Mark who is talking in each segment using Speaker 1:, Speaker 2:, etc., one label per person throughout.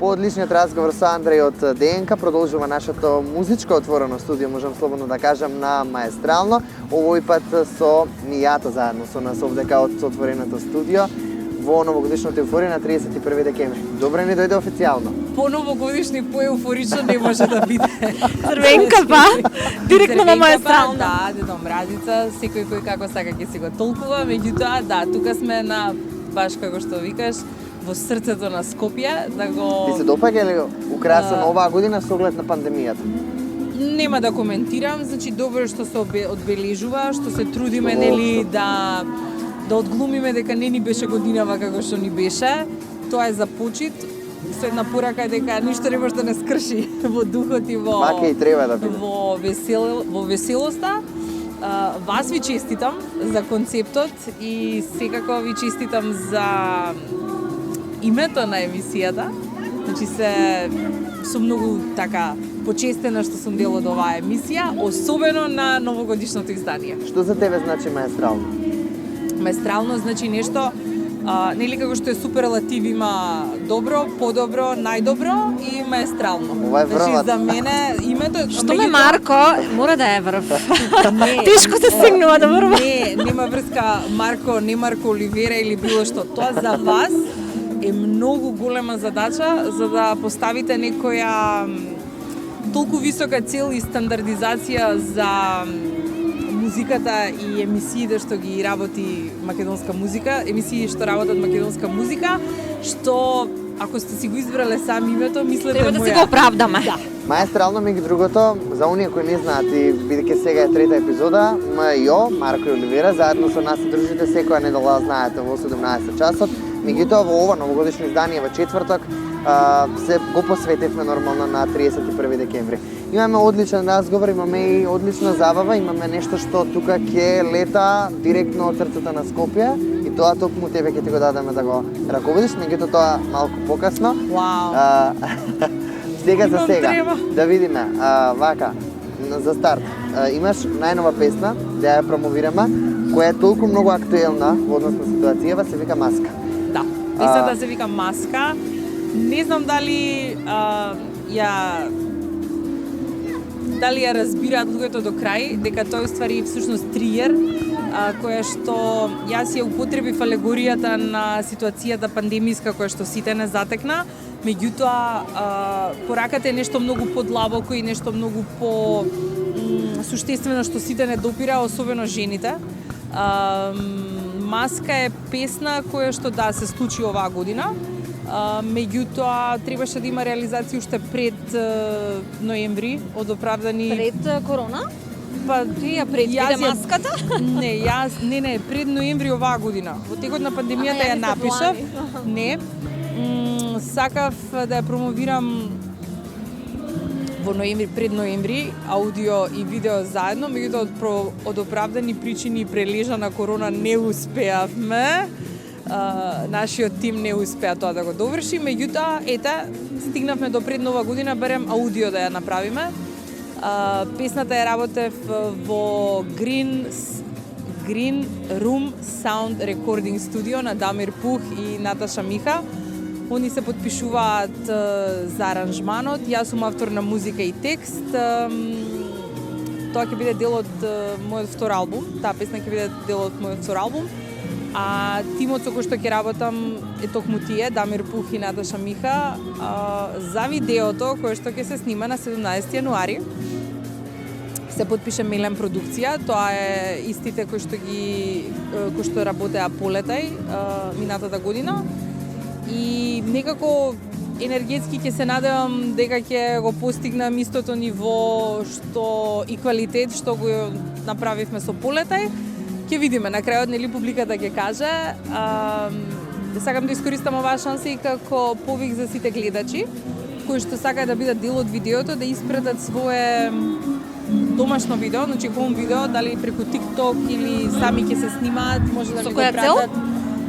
Speaker 1: По одличниот разговор со Андреј од ДНК продолжува нашето музичко отворено студио, можам слободно да кажам, на Маестрално. Овој пат со Мијата заедно со нас овдека од отвореното студио во новогодишната еуфорија на 31 декември. Добре ни дојде официјално.
Speaker 2: По новогодишни, по еуфорично не може да биде.
Speaker 3: Црвенка па, директно на Маестрално.
Speaker 2: Да, Дедо Мразица, секој кој како сака ќе си го толкува, меѓутоа да, тука сме на баш како што викаш, во срцето на Скопје, да го...
Speaker 1: Ти се допаѓа ли украсено оваа година со оглед на пандемијата?
Speaker 2: Нема да коментирам, значи добро што се одбележува, што се трудиме нели да одглумиме дека не ни беше годинава како што ни беше. Тоа е за почит. Со една порака дека ништо не може да не скрши во духот и во
Speaker 1: Вака и треба да биде.
Speaker 2: Во веселоста. Вас ви честитам за концептот и секако ви честитам за името на емисијата. Значи сум многу така почестена што сум дел од оваа емисија, особено на новогодишното издание.
Speaker 1: Што за тебе значи Маестрално?
Speaker 2: Маестрално значи нешто, нели како што е суперлатив има добро, подобро, најдобро и маестрално.
Speaker 1: Ова е врват.
Speaker 2: Значи за мене името...
Speaker 3: Што ме Марко, мора да е врв. Тешко се стигнува да врва.
Speaker 2: Не, нема врска Марко, не Марко Оливера или било што. Тоа за вас е многу голема задача за да поставите некоја толку висока цел и стандардизација за музиката и емисиите што ги работи македонска музика, емисии што работат македонска музика, што ако сте си го избрале сами името, мислете
Speaker 3: Треба да си го оправдаме.
Speaker 2: Да.
Speaker 1: Маестрално, меѓу другото, за оние кои не знаат и бидејќи сега е трета епизода, МЈО, Марко и Оливера, заедно со нас се дружите секоја недела, знаете, во 17 часот. Меѓутоа, во ова новогодишно издание во четврток, се го посветивме нормално на 31 декември. Имаме одличен разговор, имаме и одлична забава, имаме нешто што тука ќе лета директно од срцето на Скопје и тоа токму тебе ќе ти го дадеме да го раководиш, меѓутоа тоа малку покасно.
Speaker 2: Вау.
Speaker 1: Сега за
Speaker 2: Имам
Speaker 1: сега,
Speaker 2: треба.
Speaker 1: да видиме, вака, за старт, имаш најнова песна, да ја промовираме, која е толку многу актуелна во однос на ситуацијава, се вика Маска.
Speaker 2: Да, песната се вика Маска. Не знам дали ја разбираат луѓето до крај, дека тој ствари всушност триер, која што јас ја употребив алегоријата на ситуацијата пандемиска која што сите не затекна, меѓутоа пораката е нешто многу подлабоко и нешто многу по суштествено што сите не допира, особено жените. Маска е песна која што да се случи оваа година. Меѓутоа требаше да има реализација уште пред ноември од оправдани
Speaker 3: Пред корона?
Speaker 2: па
Speaker 3: Ти ја пред маската?
Speaker 2: Не, пред ноември оваа година. Во текот на пандемијата ја напишав. Не. Сакав да ја промовирам во ноември, пред ноември, аудио и видео заедно, меѓутоа од оправдани причини и прележа на корона не успеавме. Нашиот тим не успеа тоа да го доврши, меѓутоа, стигнавме до пред нова година, барем аудио да ја направиме. Песната ја работев во Green Room Sound Recording Studio на Дамир Пух и Наташа Миха. Они се потпишуваат за аранжманот, јас сум автор на музика и текст. Тоа ќе биде дел од мојот втор албум, таа песна ќе биде дел од мојот втор албум. А тимот со кој што ќе работам е токму тие, Дамир Пух и Наташа Миха, за видеото кое што ќе се снима на 17 јануари. Се потпише Мелен продукција, тоа е истите кои што работеа полетај минатата година. И некако енергетски ќе се надевам дека ќе го постигнам истото ниво што и квалитет што го направивме со полетај. Ќе видиме на крајот, нели публиката ќе каже. Сакам да искористам оваа шанса и како повик за сите гледачи кои што сакаат да бидат дел од видеото, да испратат свое домашно видео, значи home видео, дали преку TikTok или сами ќе се снимаат, може да ми го пратат.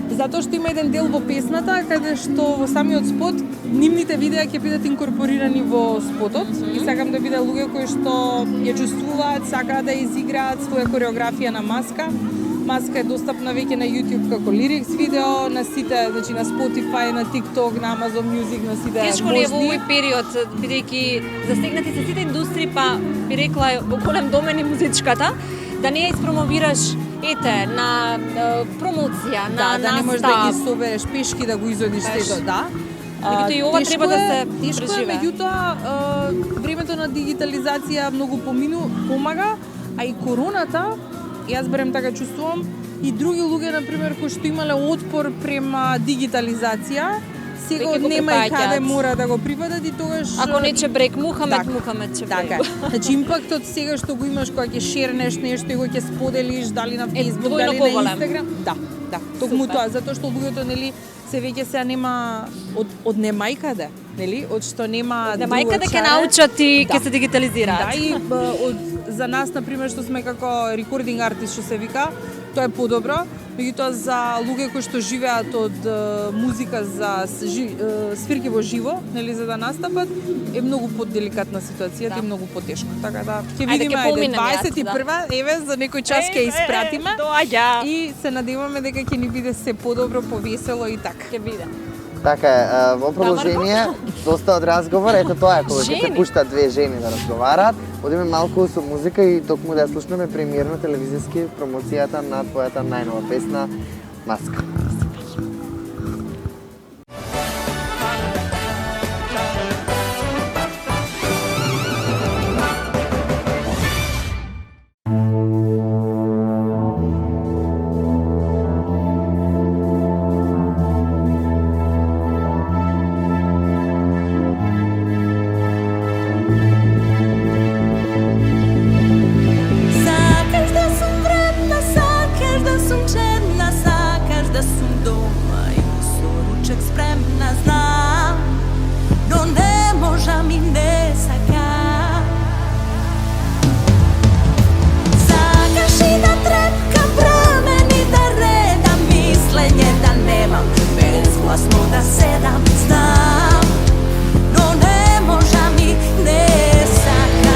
Speaker 2: Затоа што има еден дел во песната каде што во самиот спот нивните видеа ќе бидат инкорпорирани во спотот и сакам да бидат луѓе кои што ја чувствуваат, сакаат да изиграат своја кореографија на Маска Маска е достапна веќе на YouTube како лирикс видео, на сите, значи на Spotify, на TikTok, на Amazon Music, на сите
Speaker 3: Тешко ли е во
Speaker 2: можни.
Speaker 3: овој период, бидејќи засегнати се сите индустрии, па би рекла во голем домен и музичката, да не ја испромовираш на промоција, на
Speaker 2: да не можеш да ги
Speaker 3: настав.
Speaker 2: собереш пешки да го изодиш сето, да.
Speaker 3: Меѓутоа и ова треба да се
Speaker 2: тешко е,
Speaker 3: преживее.
Speaker 2: меѓутоа времето на дигитализација многу помага, а и короната, јас берем така чувствувам, и други луѓе, например, кои што имале отпор према дигитализација, сега
Speaker 3: Веќе го
Speaker 2: нема и каде
Speaker 3: припаѓаат.
Speaker 2: мора да го припадат и тогаш...
Speaker 3: Ако не че брек Мухамед,
Speaker 2: Така,
Speaker 3: Мухамед че
Speaker 2: Така
Speaker 3: брек.
Speaker 2: е. Значи импактот сега што го имаш кога ќе шернеш нешто и го ќе споделиш дали на Facebook,
Speaker 3: двојно
Speaker 2: дали на
Speaker 3: поголем.
Speaker 2: Instagram. Да, токму
Speaker 3: Супер.
Speaker 2: тоа, затоа што луѓето нели се веќе сега нема од немајкаде, нели? Од што нема
Speaker 3: Немајка
Speaker 2: друго
Speaker 3: ќе
Speaker 2: чаре.
Speaker 3: научат и ќе
Speaker 2: Да.
Speaker 3: се дигитализираат.
Speaker 2: Да, и за нас, например, што сме како рекординг артист, што се вика, тоа е подобро. Меѓутоа за луѓе кои што живеат од музика за свирки во живо, нели, за да настапат, е многу поделикатна ситуацијата
Speaker 3: Да.
Speaker 2: и многу потешко. Така да ќе
Speaker 3: Ајде,
Speaker 2: видиме,
Speaker 3: ќе поминеме,
Speaker 2: 21-а, еве за некој час ќе испратиме.
Speaker 3: Доаѓа.
Speaker 2: И се надеваме дека ќе ни биде се подобро, повесело и така.
Speaker 3: Ќе биде.
Speaker 1: Така е, во продолжение, доста од разговор, ето тоа е кога ќе се
Speaker 3: Жени.
Speaker 1: пуштат две жени да разговараат, одиме малку со музика и токму да ја слушнеме премиерно телевизиски промоцијата на твојата најнова песна Маска.
Speaker 4: Sacas da sombra, sacas da sunčena, sacas da sum doma i so ručak spremna, znam, no ne moža mi ne saka. Sakaš i da trepka prameni da redam, mislenje da nemam, bezglasno da sedam, znam, no ne moža mi ne saka.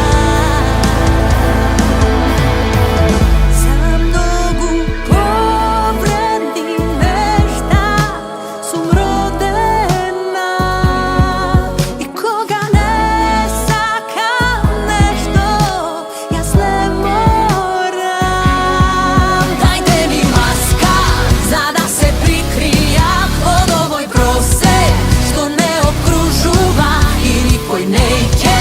Speaker 4: Za mnogu povredni nešta sum rodena i koga ne sakam nešto, ja sve moram. Dajte mi maska za da se prikrija od ovoj prose što ne okružuva i nikoj neće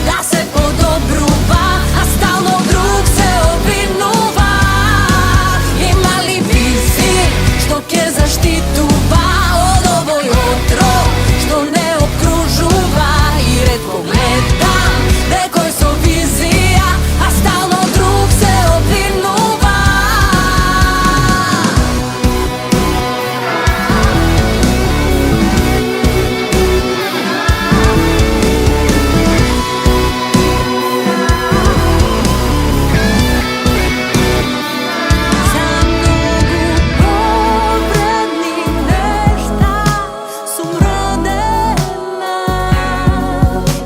Speaker 4: da se podobruva, a stalno drug se obrinuva. Ima li vizir što ke zaštituva od ovoj otrov što ne okružuva i redko gledam nekoj so vizija, a stalno drug se obrinuva. Za mnogu povredni nešta sum rodena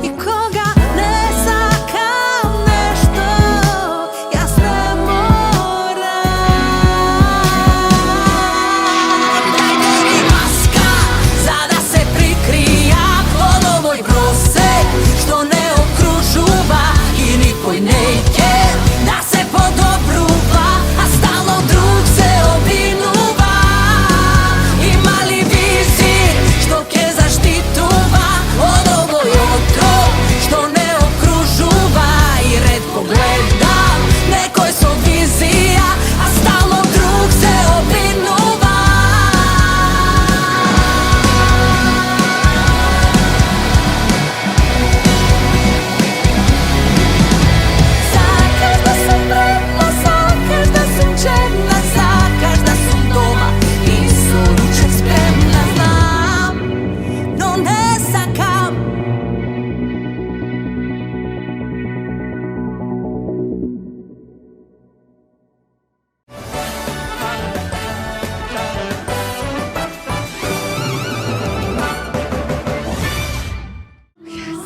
Speaker 4: i koga ne sakam nešto, ja sve moram. Dajte mi maska za da se prikrija od ovoj brose što ne okružuva i nikoj neće da se podobruva, a stalno drug se obrinuva. Ima li vizir što ke zaštituva od ovoj otrov što ne okružuva i redko gledam nekoj so vizija, a stalno drug se obrinuva. Sakaš da sam bremna, sakaš da sam černa, sakaš da sam doma i su ručak spremna, znam, no ne sakam.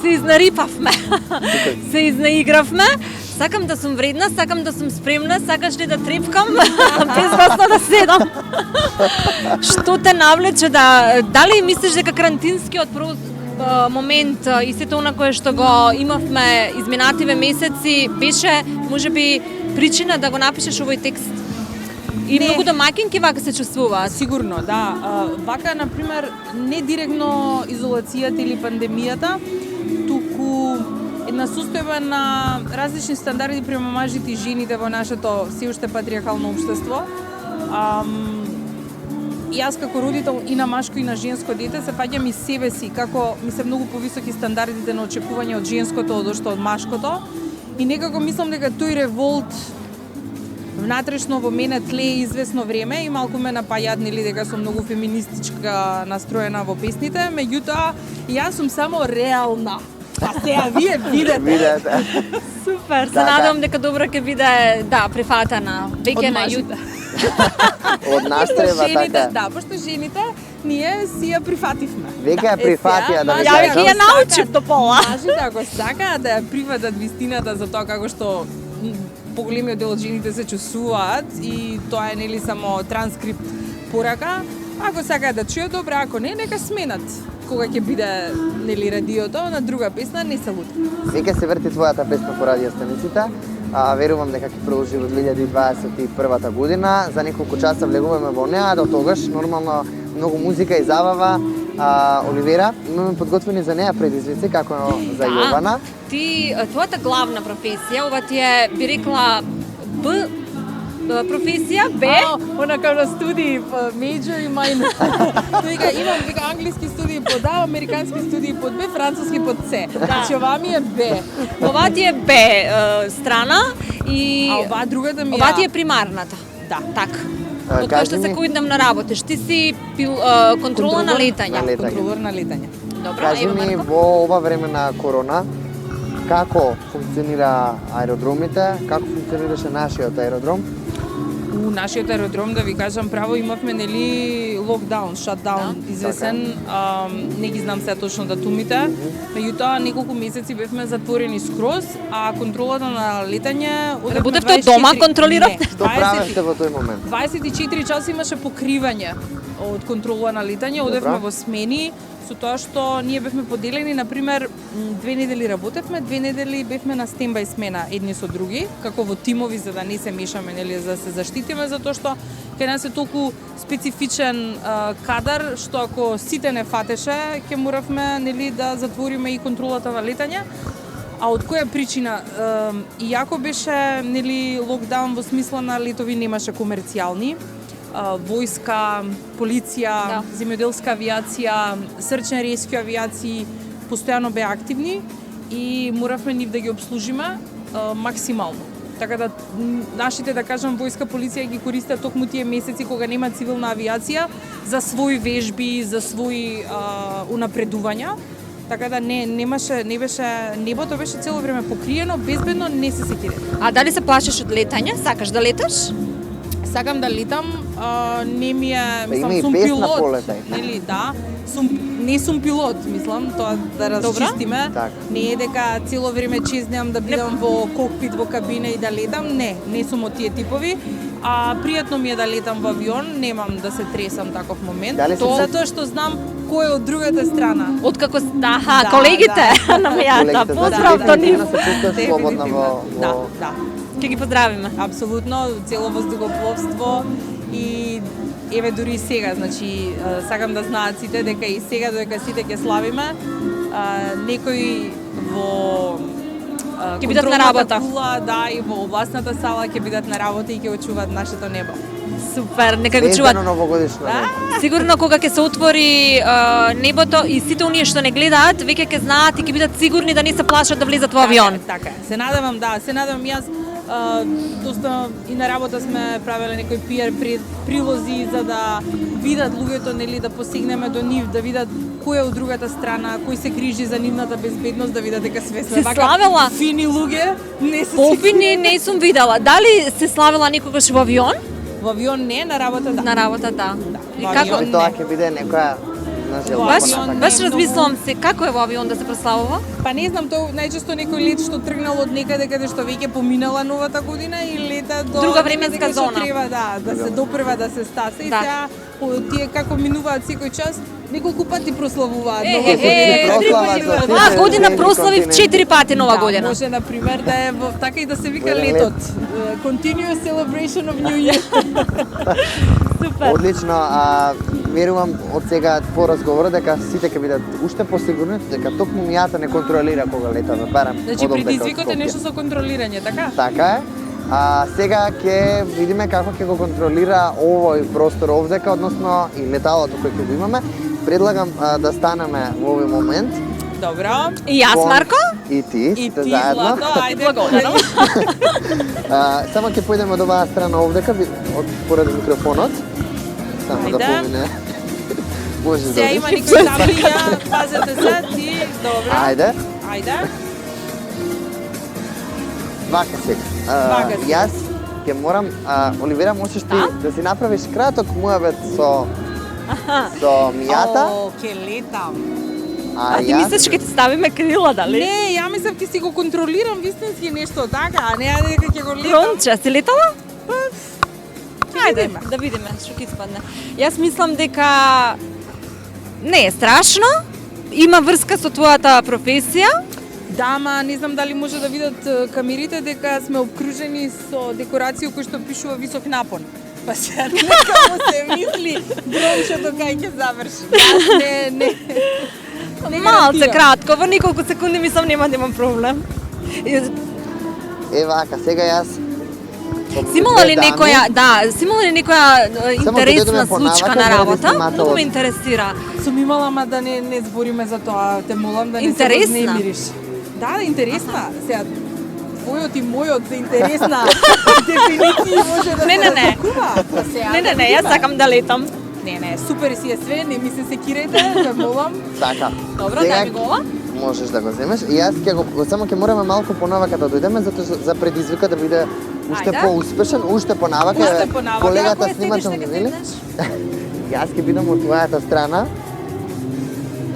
Speaker 3: Се изнарипавме. Се изнаигравме Сакам да сум вредна, сакам да сум спремна, сакаш ли да трепкам безвасно да седам? Што те навлече дали мислиш дека карантинскиот момент и сето она кое што го имавме изминативе месеци беше можеби причина да го напишеш овој текст? И
Speaker 2: Не.
Speaker 3: многу домаќинки вака се чувствуваат.
Speaker 2: Сигурно, да. Вака, например, не директно изолацијата или пандемијата, туку една состојба на различни стандарди према мажите и жените во нашето се уште патриархално општество. Јас како родител и на машко и на женско дете се паѓам и себе си, како ми се многу повисоки стандардите на очекување од женското одошто од машкото. И некако мислам дека тој револт внатрешно во мене тлее известно време и малку ме напаѓаат нели дека сум многу феминистичка настроена во песните, меѓутоа јас сум само реална. А сега вие видете.
Speaker 3: Супер, се
Speaker 1: Да,
Speaker 3: надевам дека добро ќе биде, прифатена веќе
Speaker 2: Од
Speaker 3: на
Speaker 2: мажите.
Speaker 1: Од нас треба
Speaker 2: Жените,
Speaker 1: така.
Speaker 2: да, пошто жените ние си ја прифативме.
Speaker 1: Веќе ја прифатија, да ви
Speaker 3: Ја веќе ја
Speaker 1: кажам.
Speaker 3: научив до пола.
Speaker 2: Мажите ако сакаат да ја прифатат вистината за тоа како што поголемиот дел од жените се чувствуваат и тоа е нели само транскрипт порака, ако сакаат да чујат добро, ако не, нека сменат кога ќе биде нели радиото на друга песна, не се лути.
Speaker 1: Веќе се врти твојата песна по радиостаниците. Верувам дека ќе продолжи во 2021 година. За неколку часа влегуваме во неа, до тогаш нормално многу музика и забава. Оливера, имаме подготвени за неа предизвици како за Јована.
Speaker 3: Ти, твојата главна професија, ова ти е, би рекла, Б професија, Б,
Speaker 2: Она како на студии major и minor. Вика имам вика англиски студии под А, американски студии под Б, француски под С. Значи ова ми е Б.
Speaker 3: ова ти е Б страна и
Speaker 2: А ова другата ми е
Speaker 3: ова ти е примарната.
Speaker 2: Да.
Speaker 3: Така. Од која
Speaker 1: кажи
Speaker 3: што се
Speaker 1: ми-
Speaker 3: коиднам на работиш. Ти си контрола на летање.
Speaker 1: на летање.
Speaker 2: контролор на летање.
Speaker 3: Добро,
Speaker 1: Кажи
Speaker 3: ево
Speaker 1: ми
Speaker 3: Марко.
Speaker 1: во ова време на корона, како функционира аеродромите, како функционираше нашиот аеродром?
Speaker 2: У нашиот аеродром, да ви кажам право, имавме нели локдаун, шатдаун, извесен, не ги знам се точно датумите, меѓутоа неколку месеци бевме затворени скроз, а контролата на летање одевме
Speaker 3: Работевте од дома,
Speaker 2: 24
Speaker 3: контролиравте?
Speaker 2: Не,
Speaker 1: Што правевте во тој момент?
Speaker 2: 24 часа имаше покривање од контрола на летање, одевме
Speaker 1: Добро.
Speaker 2: во смени, со тоа што ние бевме поделени, например, 2 недели работевме, 2 недели бевме на стендбај смена едни со други, како во тимови за да не се мешаме, нели, за да се заштитиме, затоа што кај нас е толку специфичен кадар што ако сите не фатеше, ќе моравме нели да затвориме и контролата на летање. А од која причина? Иако беше нели локдаун во смисла на летови немаше комерцијални, војска, полиција, земјоделска авиација, срчен рескју авиации постојано беа активни и моравме нив да ги обслужиме максимално. Така да нашите, да кажам, војска, полиција ги користат токму тие месеци кога нема цивилна авиација за своји вежби, за своји унапредувања. Така да не беше, небото беше цело време покриено, безбедно, не се секире.
Speaker 3: А дали се плашиш од летање? Сакаш да леташ?
Speaker 2: Сакам да летам, не ми е,
Speaker 1: има и
Speaker 2: сум
Speaker 1: песна
Speaker 2: пилот,
Speaker 1: полетај.
Speaker 2: нели, да, не сум пилот, мислам, тоа да разчистиме.
Speaker 1: Така.
Speaker 2: Не е дека цело време чезнеам да бидам во кокпит, во кабина и да летам, не сум од тие типови. А пријатно ми е да летам во авион, немам да се тресам таков момент.
Speaker 1: Дали се
Speaker 2: Тоа затоа што знам кој е од другата страна.
Speaker 3: Откако
Speaker 2: Да,
Speaker 3: колегите на мејата.
Speaker 1: Колегите,
Speaker 3: Поздрав
Speaker 1: значи,
Speaker 3: до нив.
Speaker 1: дефинитивно се чувствуваш слободна во...
Speaker 2: Да.
Speaker 3: Ќе ги поздравиме.
Speaker 2: Апсолутно, цело воздухопловство и еве дури и сега, значи сакам да знаат сите дека и сега додека сите ќе славиме, некои во
Speaker 3: Ќе бидат на
Speaker 2: контролната
Speaker 3: работа.
Speaker 2: кула, да, и во областната сала ќе бидат на работа и ќе очуваат нашето небо.
Speaker 3: Супер, нека го чуваат.
Speaker 1: Звездано новогодишно.
Speaker 2: Да?
Speaker 3: Сигурно кога ќе се отвори небото и сите оние што не гледаат, веќе ќе знаат и ќе бидат сигурни да не се плашат да влезат во авион.
Speaker 2: Така е. Се надевам, јас доста и на работа сме правеле некои PR прилози за да видат луѓето, нели, да посегнеме до нив, да видат кој е од другата страна, кој се грижи за нивната безбедност, да видат дека све
Speaker 3: Се
Speaker 2: вака
Speaker 3: славела?
Speaker 2: фини луѓе, не се
Speaker 3: Пофини не сум видела. Дали се славела некогаш во авион?
Speaker 2: во авион не, на работа да.
Speaker 3: На работа, да. И
Speaker 2: Во
Speaker 3: како
Speaker 2: авион.
Speaker 1: И тоа ќе биде некоја веднъж е
Speaker 3: Баш,
Speaker 1: лапа на
Speaker 3: баш размислувам се, како е во авион да се прославува?
Speaker 2: Па не знам, тоа најчесто некој лет што тргнал од некаде каде што веќе поминала новата година и лета до
Speaker 3: Друга
Speaker 2: некаде
Speaker 3: временска
Speaker 2: каде што
Speaker 3: зона.
Speaker 2: Треба да се допрва да се стасе и
Speaker 3: Да.
Speaker 2: сега тие како минуваат секој час неколку пати прославуваат
Speaker 3: Е,
Speaker 2: нова
Speaker 3: е, е,
Speaker 2: година.
Speaker 1: прослава
Speaker 2: Три
Speaker 1: за
Speaker 2: пати,
Speaker 1: тие
Speaker 3: Оваа година
Speaker 1: тези
Speaker 3: прославив
Speaker 1: континенти.
Speaker 3: 4 пати нова
Speaker 2: Да,
Speaker 3: година.
Speaker 2: може на пример да е така и да се вика
Speaker 1: Еден
Speaker 2: летот. Continuous celebration of New Year.
Speaker 3: Супер.
Speaker 1: Одлично, верувам од сега по разговорот дека сите ќе бидат уште посигурни дека токму мијата не контролира кога лета, да барам.
Speaker 2: Значи
Speaker 1: од овдека од
Speaker 2: предизвикот е
Speaker 1: Скопје.
Speaker 2: нешто со контролирање, така?
Speaker 1: Така е. Сега ќе видиме како ќе го контролира овој простор овдека, односно и леталото кој ќе го имаме. Предлагам да станеме во овој момент.
Speaker 2: Добро.
Speaker 3: И јас, Марко?
Speaker 2: И
Speaker 1: И ти, сте
Speaker 2: ти,
Speaker 1: заедно.
Speaker 2: Злато, ајде.
Speaker 3: Благодарам.
Speaker 1: Само ќе појдеме од оваа страна овдека, поради микрофонот. Само да
Speaker 2: Ајде.
Speaker 1: помине. Може да
Speaker 2: Сега
Speaker 1: одиш.
Speaker 2: има некој таблија, пазете се, ти, добро.
Speaker 1: Ајде.
Speaker 2: Ајде.
Speaker 1: Вака сега.
Speaker 2: Вака сега.
Speaker 1: Јас ќе морам, Оливера, можеш ти да си направиш краток муабет со мијата,
Speaker 2: О, ке летам.
Speaker 3: А ти мислиш ќе ти ставиме крила, дали?
Speaker 2: Не, ја мислам ќе си го контролирам вистински нешто така, а не дека ќе го летам.
Speaker 3: Тронче, си летала? Ајде,
Speaker 2: видиме.
Speaker 3: да видиме што ќе испадне. Јас мислам дека не е страшно, има врска со твојата професија.
Speaker 2: Да, ама не знам дали може да видат камерите дека сме обкружени со декорација кој што пишува висок напон. Па сега нека му се мисли дрончето кај ќе заврши. Јас не
Speaker 3: Малце
Speaker 2: гарантирам.
Speaker 3: кратко, во неколку секунди мислам нема да имам проблем.
Speaker 1: е вака, сега јас
Speaker 3: Си имала ли некоја, си имала ли некоја
Speaker 1: Само
Speaker 3: интересна
Speaker 1: ќе дојдеме по
Speaker 3: случка
Speaker 1: навака
Speaker 3: на
Speaker 1: заради
Speaker 3: работа?
Speaker 1: снимателот.
Speaker 3: Многу ме интересира.
Speaker 2: Сум имала, ама да не збориме за тоа. Те молам да не
Speaker 3: Интересна?
Speaker 2: се вознемириш. Да, интересна. Сега, твојот и мојот се интересна. Дефиниции може да
Speaker 3: Не,
Speaker 2: се
Speaker 3: не, не.
Speaker 2: разликува. Па сега
Speaker 3: Не,
Speaker 2: да
Speaker 3: не, јас
Speaker 2: видиме.
Speaker 3: сакам да летам.
Speaker 2: Не, супер си е све, не ми се секирете, те молам.
Speaker 1: така.
Speaker 3: Добро,
Speaker 1: Сега
Speaker 3: дај ми го ова.
Speaker 1: Можеш да го земеш. И јас ќе го само ќе мораме малку понавака да дојдеме затоа што за предизвика да биде уште
Speaker 3: Ајде.
Speaker 1: поуспешен, уште понавака.
Speaker 2: Уште понавака.
Speaker 1: Колегата
Speaker 3: Ако
Speaker 1: снима
Speaker 3: седиш, нека
Speaker 1: нели?
Speaker 3: седнеш.
Speaker 1: Јас ќе бидам од твојата страна.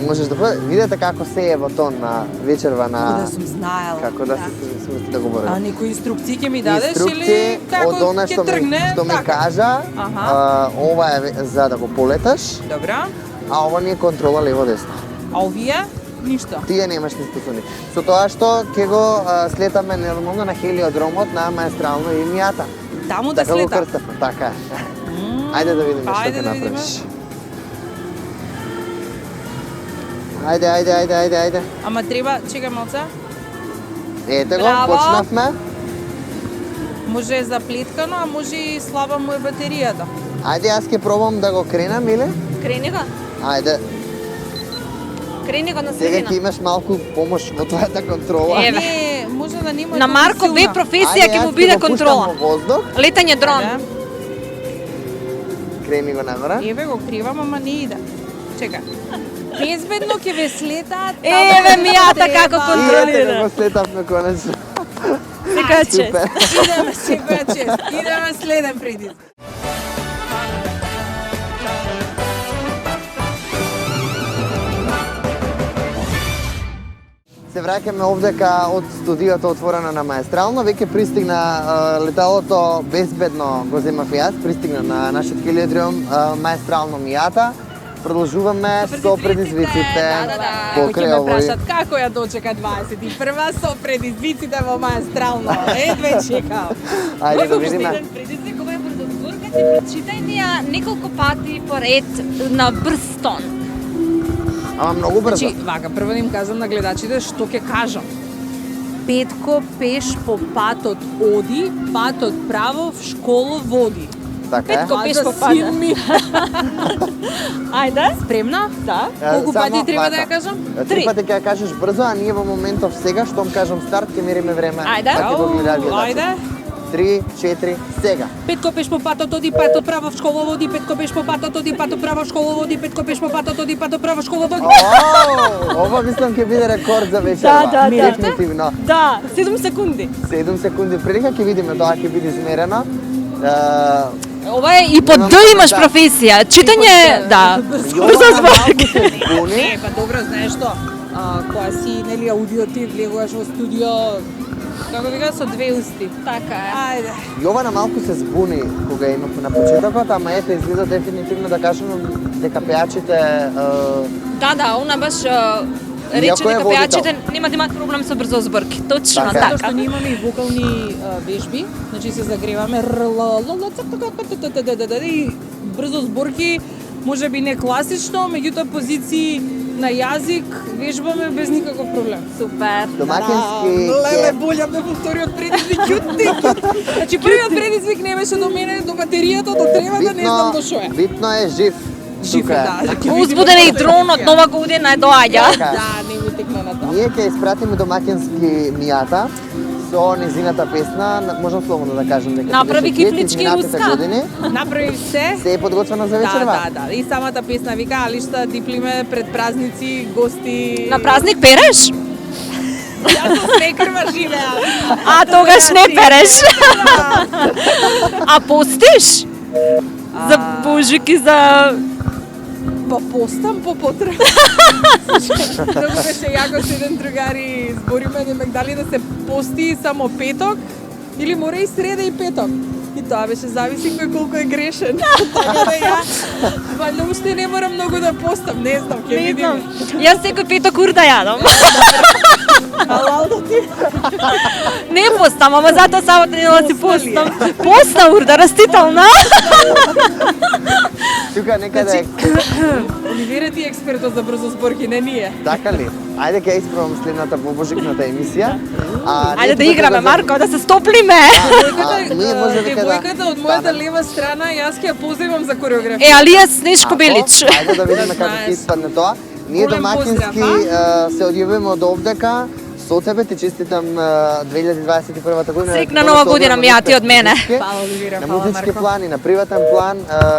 Speaker 1: Можеш да видите како се е во тон на вечерва на
Speaker 2: Да сум знаела.
Speaker 1: како да се да го
Speaker 2: А
Speaker 1: борам.
Speaker 2: некои инструкции ќе ми дадеш
Speaker 1: Инструкции
Speaker 2: или како
Speaker 1: од она
Speaker 2: ќе
Speaker 1: што
Speaker 2: тргне?
Speaker 1: што ми
Speaker 2: така?
Speaker 1: кажа,
Speaker 2: Аха.
Speaker 1: ова е за да го полеташ,
Speaker 2: Добра.
Speaker 1: а ова ни е контрола лево десно.
Speaker 2: А овие? Ништо.
Speaker 1: Тие немаш ништо со нив. Со тоа што ќе го слетаме нормално на хелиодромот на маестрално и мијата.
Speaker 2: Таму да
Speaker 1: Така го
Speaker 2: слетам.
Speaker 1: крстевме, така е. Ајде да видиме што
Speaker 2: Ајде
Speaker 1: ќе
Speaker 2: да видиме.
Speaker 1: направиш. Ајде.
Speaker 2: Ама треба, чекај малце.
Speaker 1: Ете го,
Speaker 3: Браво.
Speaker 1: почнавме.
Speaker 2: Може заплеткано, а може и слаба му е батеријата.
Speaker 1: Ајде, јас ќе пробам да го кренам, или?
Speaker 3: Крени го.
Speaker 1: Ајде,
Speaker 3: Крени го на
Speaker 1: сега
Speaker 3: средина.
Speaker 1: ќе имаш малку помош во твојата контрола.
Speaker 3: Еве.
Speaker 2: Не, може да нема
Speaker 3: На Марко бе професија ќе му биде контрола.
Speaker 1: Ајде, јас ќе го пуштам во воздух,
Speaker 3: Летање дрон.
Speaker 1: крени го нагоре.
Speaker 2: Еве го кривам, ама не иде. Чекај. Безбедно ќе ве слетаат.
Speaker 3: Еве мијата како
Speaker 1: И
Speaker 3: контролира.
Speaker 1: ете го слетавме конечно.
Speaker 3: Секоја чест.
Speaker 1: Супер.
Speaker 2: Идеме секоја чест. Идеме следен предизвик.
Speaker 1: Се враќаме овдека од студиото отворено на Маестрално. Веќе пристигна леталото безбедно го земав јас, пристигна на нашиот хелиодром Маестрално мијата. Продолжуваме со предизвиците
Speaker 3: да.
Speaker 1: покрај
Speaker 2: Ќе ме
Speaker 1: овој.
Speaker 2: прашат како ја дочека 21 со предизвиците во маестрално. Едве чекам.
Speaker 1: Ајде да видиме.
Speaker 3: Еден предизвик, ова е брзотворка, ти прочитај ни ја неколку пати поред на брз тон.
Speaker 1: Ама многу брзо.
Speaker 2: Значи, вака, прво да им кажам на гледачите што ќе кажам. Петко пеш по патот оди, патот право в школу води.
Speaker 1: Така е.
Speaker 3: Петко пеш
Speaker 2: Маза
Speaker 3: по пата.
Speaker 2: син ми.
Speaker 3: Ајде.
Speaker 2: Спремна?
Speaker 3: Да.
Speaker 2: Колку
Speaker 1: Само
Speaker 2: пати треба да ја
Speaker 1: вака.
Speaker 2: кажам?
Speaker 1: 3 пати ќе ја кажеш брзо, а ние во моментов сега, штом кажам старт, ќе мериме време.
Speaker 3: Ајде.
Speaker 1: Да ќе го гледаат
Speaker 2: Ајде.
Speaker 1: гледачите. 3, 4, сега.
Speaker 2: Петко пеш по патот оди, патот право в школа води, петко пеш по патот оди, патот право в школа води, петко пеш по патот оди, патот право в школа води.
Speaker 1: Ова мислам ќе биде рекорд за вечерва.
Speaker 3: Да.
Speaker 1: Дефинитивно.
Speaker 3: Да, 7 секунди.
Speaker 1: 7 секунди прилика ќе видиме тоа ќе биде измерено.
Speaker 3: Ова е и по
Speaker 1: Немам
Speaker 3: Д имаш
Speaker 1: коментар.
Speaker 3: професија. Читање, да. Брзо
Speaker 1: Јована
Speaker 3: збор.
Speaker 1: малку се збуни.
Speaker 2: Не, па добро, знаеш што? Која си, нели, аудиотив, влегуваш во студио, како вика, со две усти.
Speaker 3: Така е.
Speaker 2: Ајде.
Speaker 1: Јована малку се збуни кога имав на почетокот, ама ете изгледа дефинитивно да кажам дека пејачите
Speaker 3: Да, она баш рече
Speaker 1: Иако е
Speaker 3: дека
Speaker 1: водител.
Speaker 3: пејачите нема да имаат проблем со брзо зборки. Точно
Speaker 1: Така е.
Speaker 2: Затоа
Speaker 3: така.
Speaker 2: што ние имаме и вокални вежби, значи се загреваме и брзо зборки, може би не класично, меѓутоа позиции на јазик вежбаме без никаков проблем.
Speaker 3: Супер.
Speaker 1: домакински
Speaker 2: Леле, болја ме во вториот предизвик, јути. Значи првиот предизвик не беше до мене, до батеријата, до тревата, не знам до шо е.
Speaker 1: Битно е жив.
Speaker 2: Жив е,
Speaker 1: Тука
Speaker 2: да. Ќе видиме
Speaker 3: Узбуден е и
Speaker 2: како
Speaker 3: дрон од
Speaker 2: се
Speaker 3: нова година е доаѓа.
Speaker 1: Така.
Speaker 2: Да, не ми текна на тоа.
Speaker 1: Ние ќе испратиме домакински Мијата со незината песна, можам слободно да кажам дека
Speaker 3: Направи
Speaker 1: беше хит
Speaker 3: кифлички
Speaker 1: изминатите
Speaker 3: уста.
Speaker 1: години.
Speaker 2: Направи се.
Speaker 1: Се е подготвена за вечерва.
Speaker 2: Да. И самата песна вика, али шта диплиме пред празници, гости.
Speaker 3: На празник переш?
Speaker 2: Јас со свекрва живеа.
Speaker 3: А тогаш не переш. А постиш? За божики, за...
Speaker 2: Па постам по потреба. Многу беше јако со еден другари збориме немек дали да се пости само петок или мора и среда и петок. И тоа беше зависи кој колку е грешен. Така да ја валјда уште не морам многу да постам, не знам, ќе
Speaker 3: Не
Speaker 2: видиме.
Speaker 3: знам. Јас секој петок урда јадам.
Speaker 2: Алал да ти.
Speaker 3: Не постам, ама затоа сабота недела си
Speaker 2: Постна ли е?
Speaker 3: постам. Постна урда, растителна.
Speaker 1: Тука некаде
Speaker 2: Оливера ти е експертот за брзо зборки, не ние.
Speaker 1: така ли? Ајде ќе ја испробам следната побожикната емисија.
Speaker 3: Ајде да играме, Марко, да се стоплиме.
Speaker 1: ние може дека да
Speaker 2: Девојката од мојата
Speaker 1: стане.
Speaker 2: лева страна, јас ќе ја поземам за кореографија.
Speaker 3: Е, Алија Снешко Белич.
Speaker 1: Ајде да видиме како
Speaker 2: Знаеш.
Speaker 1: ќе испадне тоа. Ние
Speaker 2: Голем
Speaker 1: домакински
Speaker 2: поздрав,
Speaker 1: се одјавуваме од овдека. Со тебе ти честитам 2021 година.
Speaker 3: Среќна нова година, Мијати, од мене.
Speaker 2: Фала, Оливера,
Speaker 1: На
Speaker 2: фала,
Speaker 1: музички
Speaker 2: Марко.
Speaker 1: план и на приватен план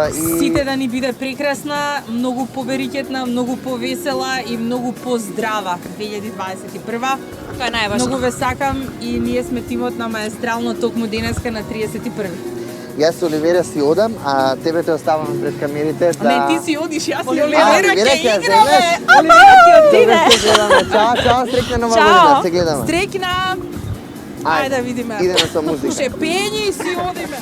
Speaker 1: и
Speaker 2: Сите да ни биде прекрасна, многу поберикетна, многу повесела и многу поздрава 2021.
Speaker 3: Тоа е најважно.
Speaker 2: Многу ве сакам и ние сме тимот на Маестрално токму денеска на 31.
Speaker 1: Јас со Оливера си одам, а тебе те оставам пред камерите да...
Speaker 2: Не, ти си одиш, јас и
Speaker 1: Оливера
Speaker 2: Оливера
Speaker 1: ќе
Speaker 2: ќе
Speaker 1: ја
Speaker 2: играме.
Speaker 1: земеш?
Speaker 2: Оливера ќе
Speaker 1: Добре,
Speaker 2: отиде.
Speaker 1: се гледаме. Чао, среќна нова
Speaker 3: Чао.
Speaker 1: година, се гледаме.
Speaker 2: Стрекна. Ајде да видиме.
Speaker 1: Идеме со музика.
Speaker 2: Слушај, пење и си одиме.